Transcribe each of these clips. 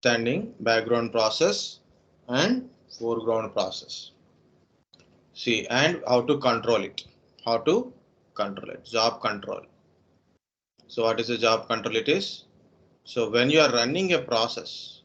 Standing background process and foreground process. See, and how to control it. How to control it. Job control. So what is the job control? It is, so when you are running a process,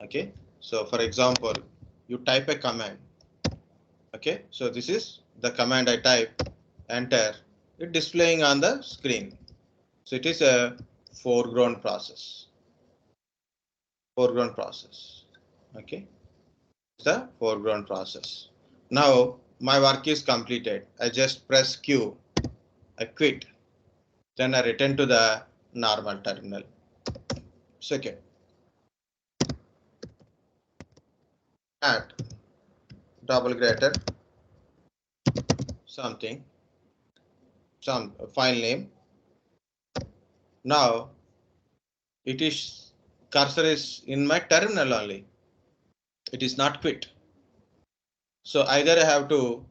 okay, so for example, you type a command, okay, so this is the command I type, enter, it displaying on the screen. So it is a foreground process. Foreground process. Okay, the foreground process. Now my work is completed. I just press Q. I quit. Then I return to the normal terminal. Second, add double greater something, some file name. Now it is cursor is in my terminal only. It is not quit. So either I have to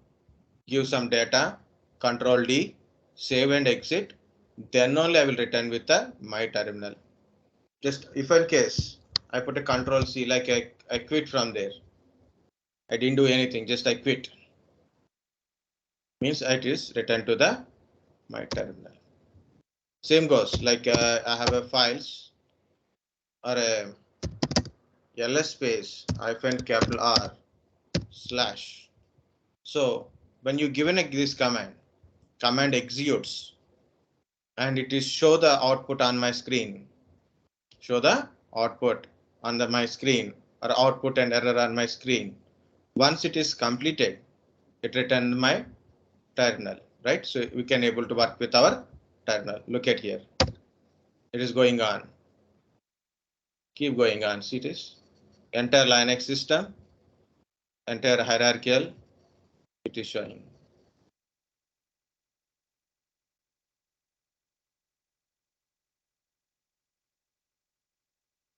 give some data, control D, save and exit, then only I will return with the my terminal. Just if in case I put a control C, like I quit from there. I didn't do anything, just I quit. Means it is returned to the my terminal. Same goes like I have a files or a ls space hyphen capital R slash. So when you given this command executes and it is show the output on my screen. Show the output on my screen or output and error on my screen. Once it is completed, it returns my terminal, right? So we can able to work with our terminal. Look at here. It is going on. Keep going on. See this. Entire Linux system, entire hierarchical, it is showing.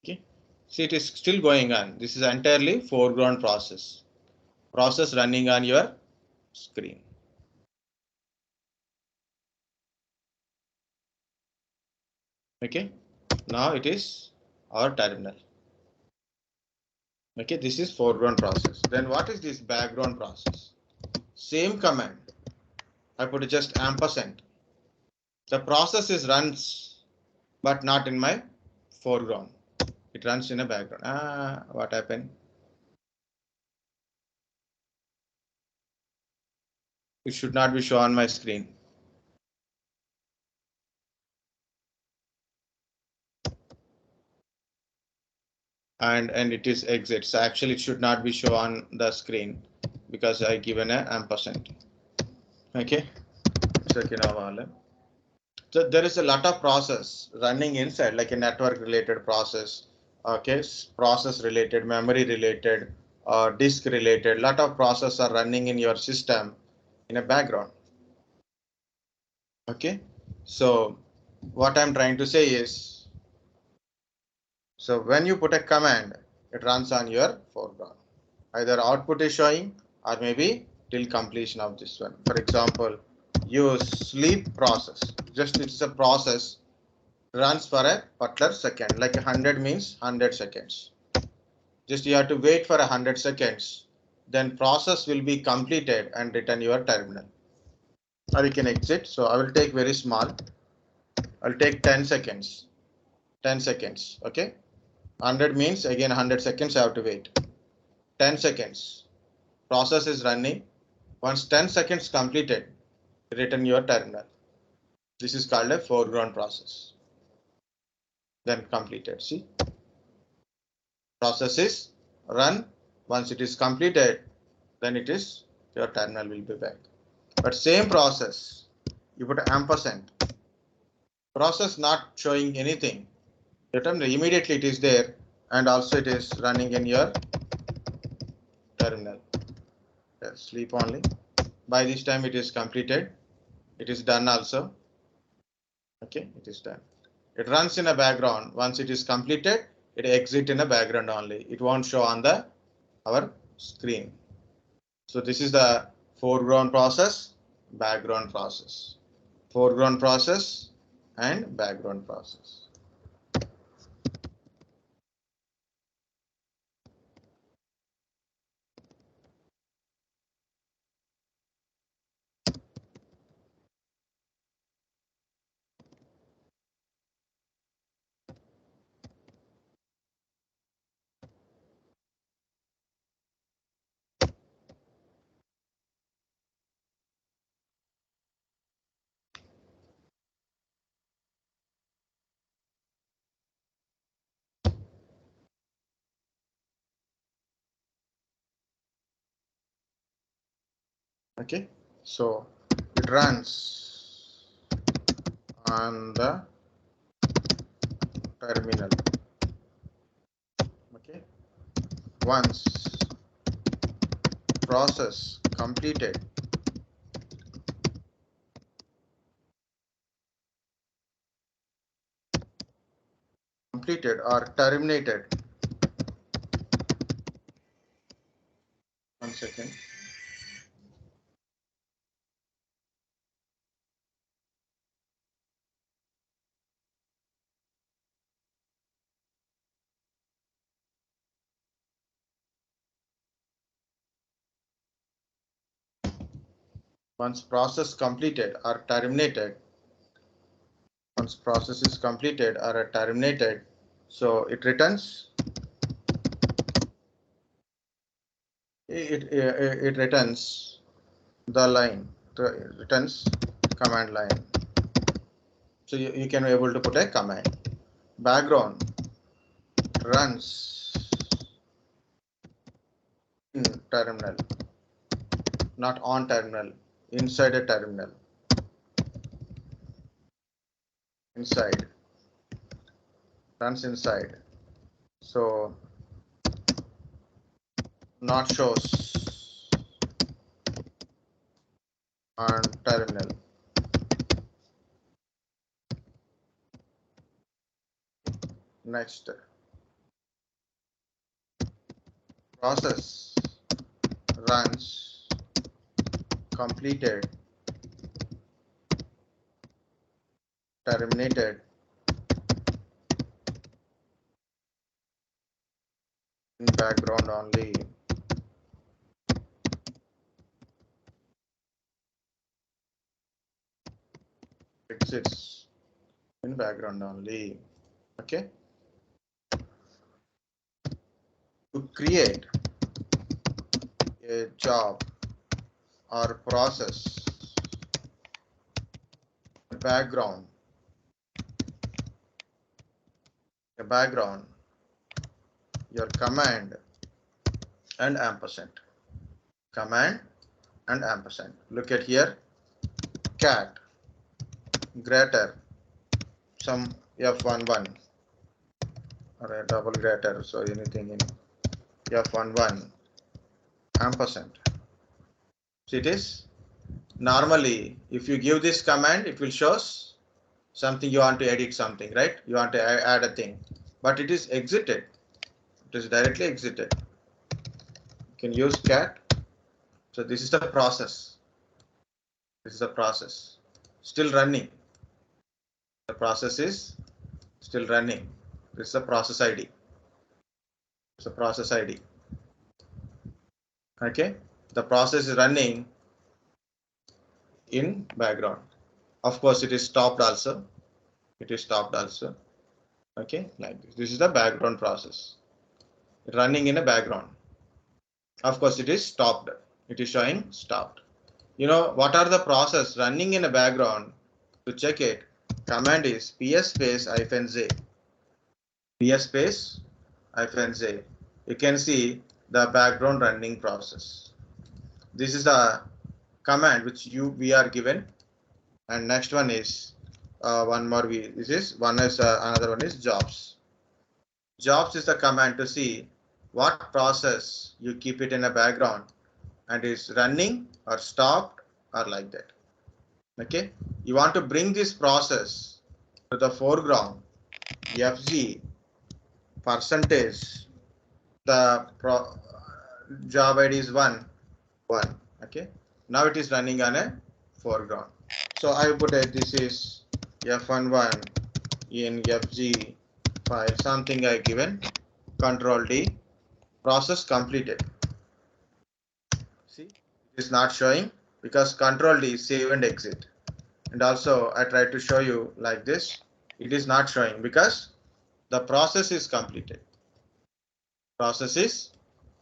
Okay. See, it is still going on. This is entirely foreground process. Process running on your screen. Okay. Now it is our terminal. Okay, this is foreground process. Then what is this background process? Same command. I put just ampersand. The process is runs, but not in my foreground. It runs in a background. What happened? It should not be shown on my screen. And it is exit. So actually it should not be shown on the screen because I given an ampersand. Okay. So there is a lot of process running inside, like a network related process, okay, process related, memory related, disk related. Lot of process are running in your system in a background. Okay, so what I'm trying to say is, so when you put a command, it runs on your foreground. Either output is showing or maybe till completion of this one. For example, use sleep process. Just it's a process runs for a particular second, like 100 means 100 seconds. Just you have to wait for 100 seconds, then process will be completed and return your terminal. Or you can exit. So I will take very small. I'll take 10 seconds. 10 seconds. Okay. 100 means again 100 seconds I have to wait. 10 seconds. Process is running. Once 10 seconds completed, return your terminal. This is called a foreground process. Then completed. See, process is run. Once it is completed, then it is your terminal will be back. But same process, you put ampersand. Process not showing anything. Immediately it is there, and also it is running in your terminal. Yes, sleep only. By this time it is completed. It is done also. Okay, it is done. It runs in a background. Once it is completed, it exit in a background only. It won't show on the our screen. So this is the foreground process, background process, foreground process and background process. Okay, so it runs on the terminal. Okay, once process completed or terminated. One second. Once process completed or terminated, once process is completed or terminated, so it returns it returns the line, returns command line. So you can be able to put a command. Background runs in terminal, not on terminal, inside a terminal, inside, runs inside. So not shows on terminal. Next, process runs completed, terminated in background only. Exits in background only. Okay. To create a job or process background, your command and ampersand, command and ampersand. Look at here, cat greater some f11 or a double greater, so anything in f11 ampersand. So it is normally if you give this command, it will shows something you want to edit something, right? You want to add a thing, but it is exited. It is directly exited. You can use cat. So this is the process. This is the process. Still running. The process is still running. This is the process ID. It's a process ID. Okay. The process is running in background. Of course, it is stopped also. It is stopped also. Okay, like this. This is the background process. Running in a background. Of course, it is stopped. It is showing stopped. You know what are the process running in a background? To check it, command is ps space -z. ps space -z. You can see the background running process. This is the command which we are given, and next one is one more. This is one is another one is jobs. Jobs is the command to see what process you keep it in a background and is running or stopped or like that. Okay, you want to bring this process to the foreground. FG percentage the job ID is 1. Okay, now it is running on a foreground. So I put a this is f11 in FG file, something I given, control D, process completed. See, it is not showing because control D is save and exit. And also I try to show you like this. It is not showing because the process is completed. Process is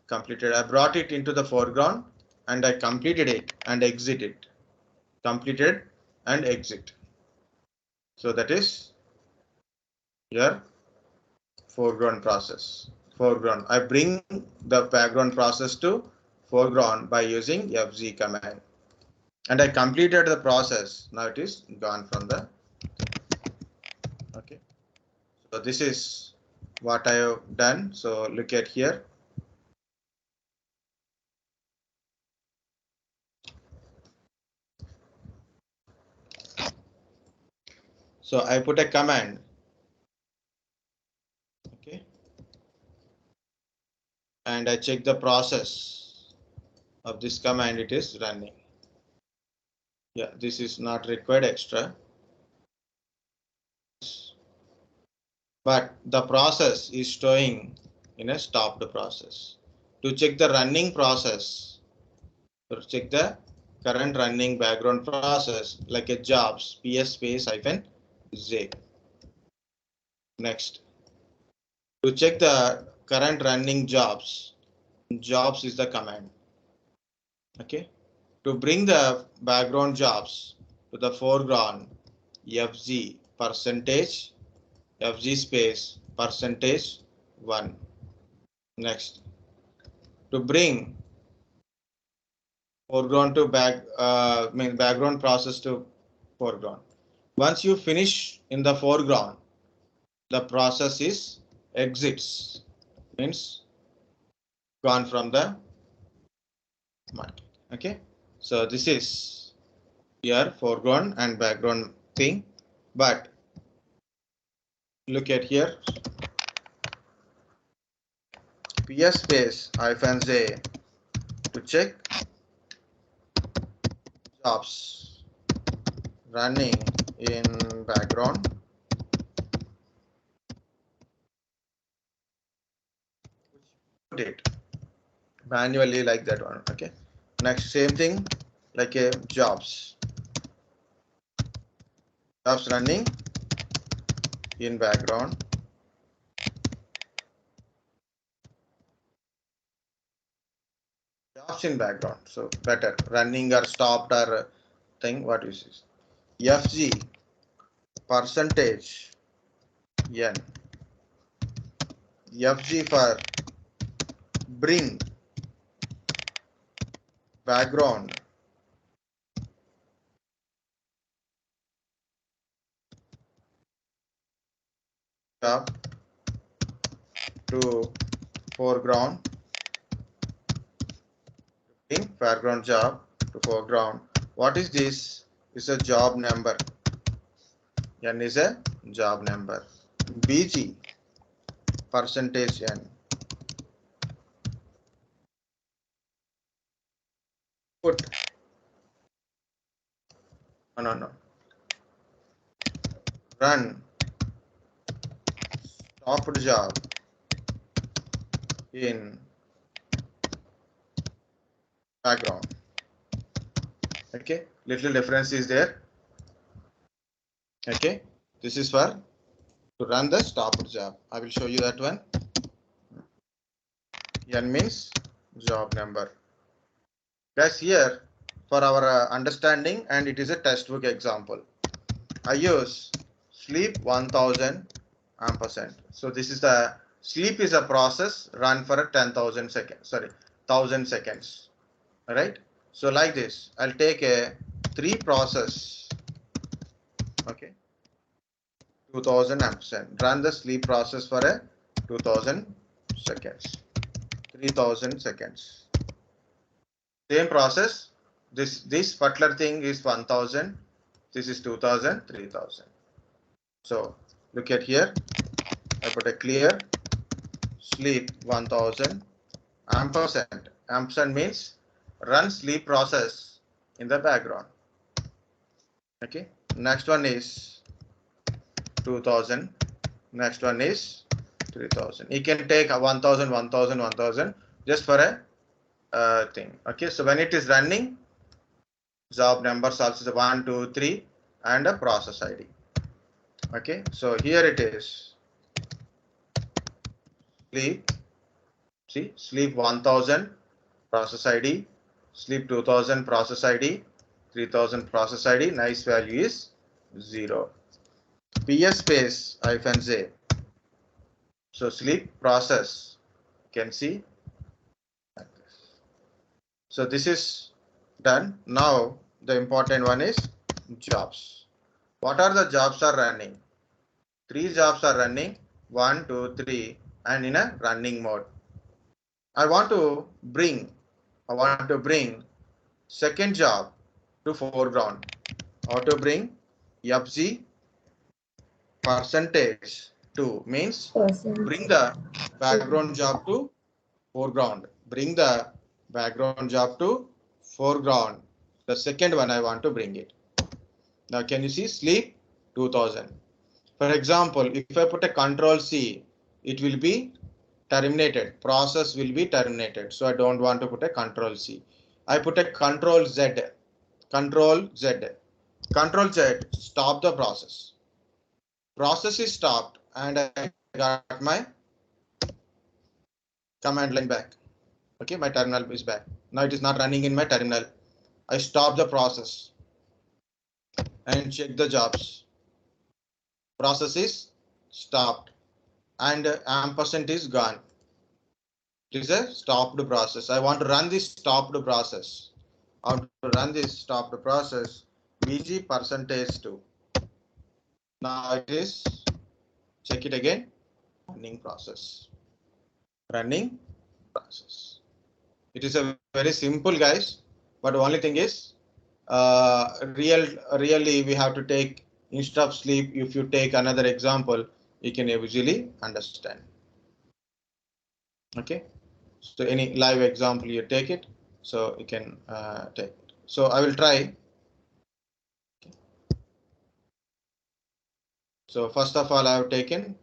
completed. I brought it into the foreground and I completed it and exit it. Completed and exit. So that is your foreground process. Foreground. I bring the background process to foreground by using FZ command. and I completed the process. Now it is gone from the. Okay, so this is what I have done. So look at here. So I put a command. Okay, and I check the process of this command. It is running. Yeah, this is not required extra, but the process is showing in a stopped process. To check the running process, to check the current running background process, like a jobs ps space hyphen z. Next, to check the current running jobs, jobs is the command. Okay, to bring the background jobs to the foreground, fg percentage fg space percentage 1. Next, to bring foreground to background process to foreground. Once you finish in the foreground, the process is exits, means gone from the market. Okay, so this is your foreground and background thing, but look at here, ps space hyphen z to check jobs running in background. Put it manually like that one. Okay, next same thing, like a jobs running in background. Jobs in background, so better running or stopped or thing. What is this? fg percentage n, fg for bring background job to foreground, bring background job to foreground. What is this? Is a job number. N is a job number. bg percentage n, put no run stopped job in background. Okay, little difference is there. Okay, this is for to run the stopped job. I will show you that one. N means job number. Guys, here for our understanding, and it is a textbook example, I use sleep 1000 ampersand. So this is the sleep is a process run for a 10,000 seconds, sorry, 1000 seconds. All right. So like this, I'll take a 3 process. Okay. 2000 ampersand. Run the sleep process for a 2000 seconds. 3000 seconds. Same process. This particular thing is 1000. This is 2000, 3000. So look at here. I put a clear sleep 1000 ampersand. Ampersand means run sleep process in the background. Okay. Next one is 2000. Next one is 3000. You can take a 1000, 1000, 1000 just for a thing. Okay. So when it is running, job numbers also 1, 2, 3 and a process ID. Okay. So here it is. Sleep. See, sleep 1000 process ID, sleep 2000 process ID, 3000 process ID. Nice value is 0. PS space hyphen z. So sleep process, you can see like this. So this is done. Now the important one is jobs. What are the jobs are running? 3 jobs are running, 1, 2, 3, and in a running mode. I want to bring second job to foreground. How to bring FG percentage to means bring the background job to foreground. Bring the background job to foreground. The second one I want to bring it. Now can you see sleep 2000. For example, if I put a control C, it will be terminated. Process will be terminated. So I don't want to put a control C. I put a control Z. Control Z. Control Z, stop the process. Process is stopped and I got my command line back. Okay, my terminal is back. Now it is not running in my terminal. I stop the process and check the jobs. Process is stopped and ampersand is gone. It is a stopped process. I want to run this stopped process. How to run this stopped process? BG percentage 2. Now it is, check it again, running process. Running process. It is a very simple, guys, but the only thing is really we have to take, instead of sleep, if you take another example, you can easily understand. Okay, so any live example you take it, so you can take it. So I will try. Okay. So first of all, I have taken,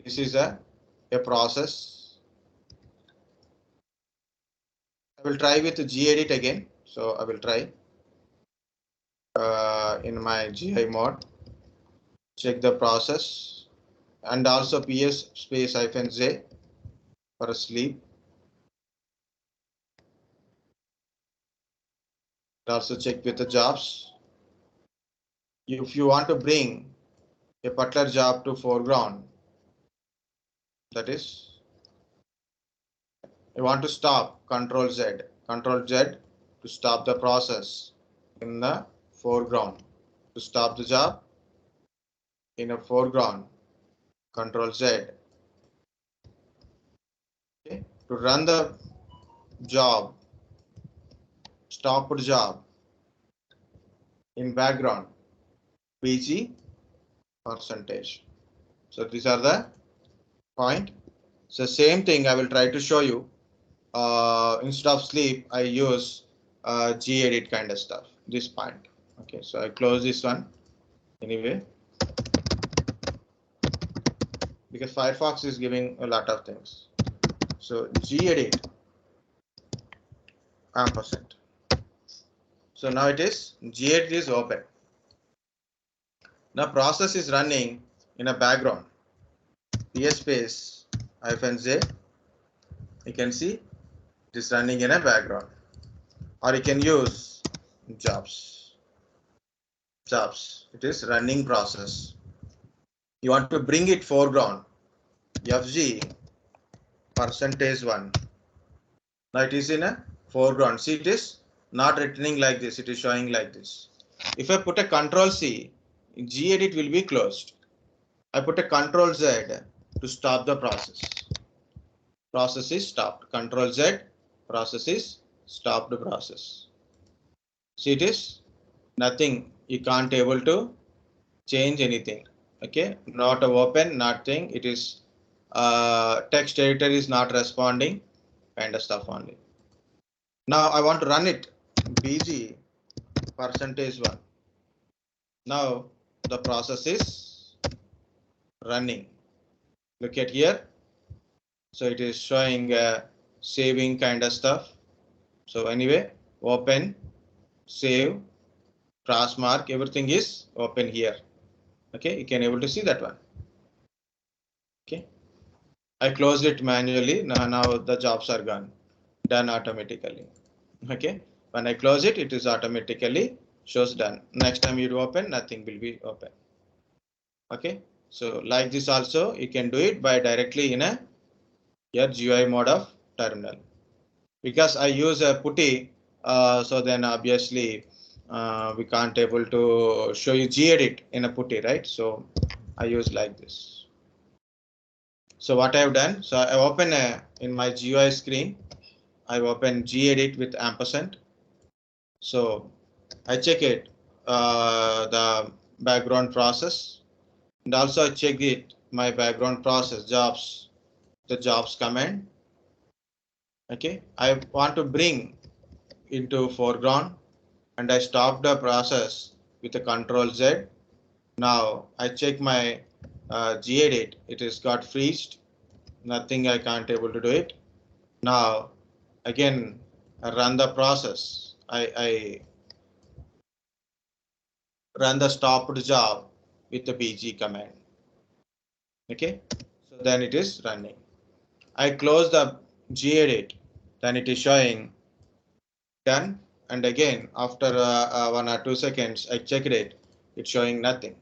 this is a process. I will try with gedit again. So I will try in my GI mode, check the process, and also PS space -J for sleep. Also check with the jobs. If you want to bring a particular job to foreground, that is, you want to stop, Control Z to stop the process in the foreground. To stop the job in a foreground, Control Z. Okay. To run the job, stopped job in background, PG percentage. So these are the point. So same thing I will try to show you. Instead of sleep, I use gedit kind of stuff. This point. Okay, so I close this one anyway, because Firefox is giving a lot of things. So gedit ampersand. So now it is gedit is open. Now process is running in a background. PS space -J. You can see it is running in a background. Or you can use jobs. It is running process. You want to bring it foreground. FG percentage 1. Now it is in a foreground. See, it is not returning like this. It is showing like this. If I put a Control C, gedit will be closed. I put a Control Z to stop the process. Process is stopped. Control Z, process is stopped process. See, it is nothing. You can't able to change anything. Okay, not open, nothing. It is text editor is not responding, kind of stuff only. Now I want to run it. BG percentage 1. Now the process is running. Look at here. So it is showing saving kind of stuff. So anyway, open, save, cross mark, everything is open here. Okay, you can able to see that one. Okay, I closed it manually. Now the jobs are gone, done automatically. Okay, when I close it, it is automatically shows done. Next time you open, nothing will be open. Okay, so like this also you can do it by directly in a your GUI mode of terminal. because I use a putty, so then obviously we can't able to show you gedit in a putty, right? So I use like this. So what I've done, so I open in my GUI screen, I open gedit with ampersand. So I check it, the background process, and also I check it my background process jobs, the jobs command. Okay, I want to bring into foreground, and I stop the process with a Control Z. Now I check my gedit, it is got freezed, nothing, I can't able to do it. Now again I run the process, I run the stopped job with the BG command. Okay, so then it is running. I close the gedit, then it is showing done, and again after 1 or 2 seconds I checked it, it's showing nothing.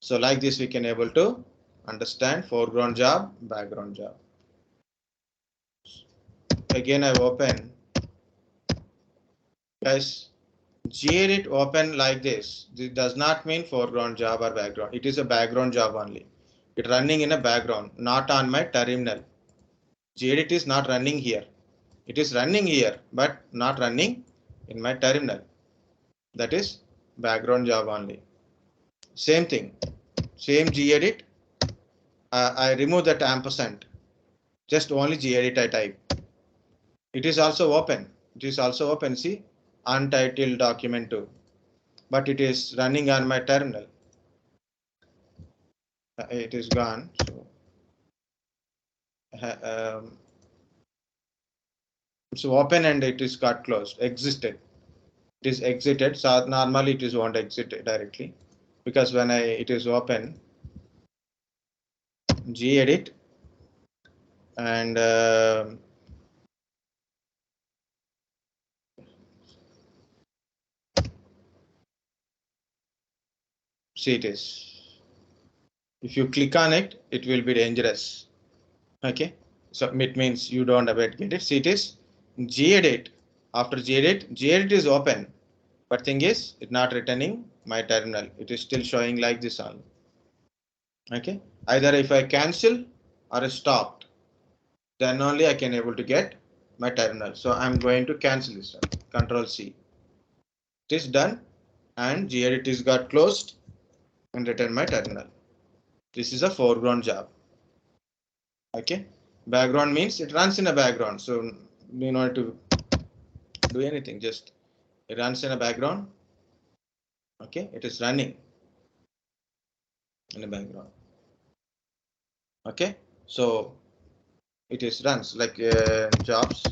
So like this we can able to understand foreground job, background job. Again I open, guys, gedit open like this. This does not mean foreground job or background. It is a background job only. It running in a background, not on my terminal. gedit is not running here. It is running here, but not running in my terminal. That is background job only. Same thing, same gedit. I remove that ampersand. Just only gedit I type. It is also open. It is also open. See, untitled document too, but it is running on my terminal. It is gone. So it's open and it is got closed. Exited. It is exited. So normally it is won't exit directly, because when it is open, gedit and see it is. If you click on it, it will be dangerous. Okay, so it means you don't have it. Get it? See, it is gedit. After gedit is open, but thing is, it's not returning my terminal. It is still showing like this on. Okay, either if I cancel or stopped, then only I can able to get my terminal. So I'm going to cancel this one. Control C. It is done, and gedit is got closed and return my terminal. This is a foreground job. Okay, background means it runs in a background, so you know to do anything, just it runs in a background. Okay, it is running in a background. Okay, so it is runs like jobs,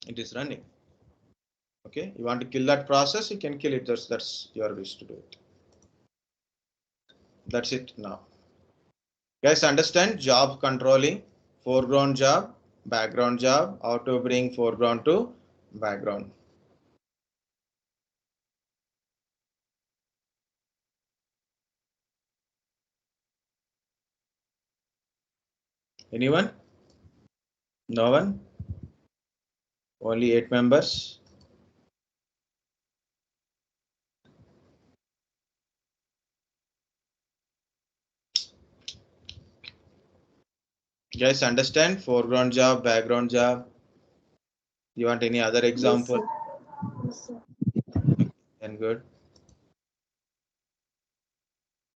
it is running. Okay, you want to kill that process, you can kill it. That's your wish to do it. That's it. Now guys, understand job controlling, foreground job, background job, how to bring foreground to background. Anyone? No one? Only 8 members. Guys, understand foreground job, background job. You want any other example? Yes, sir. And good.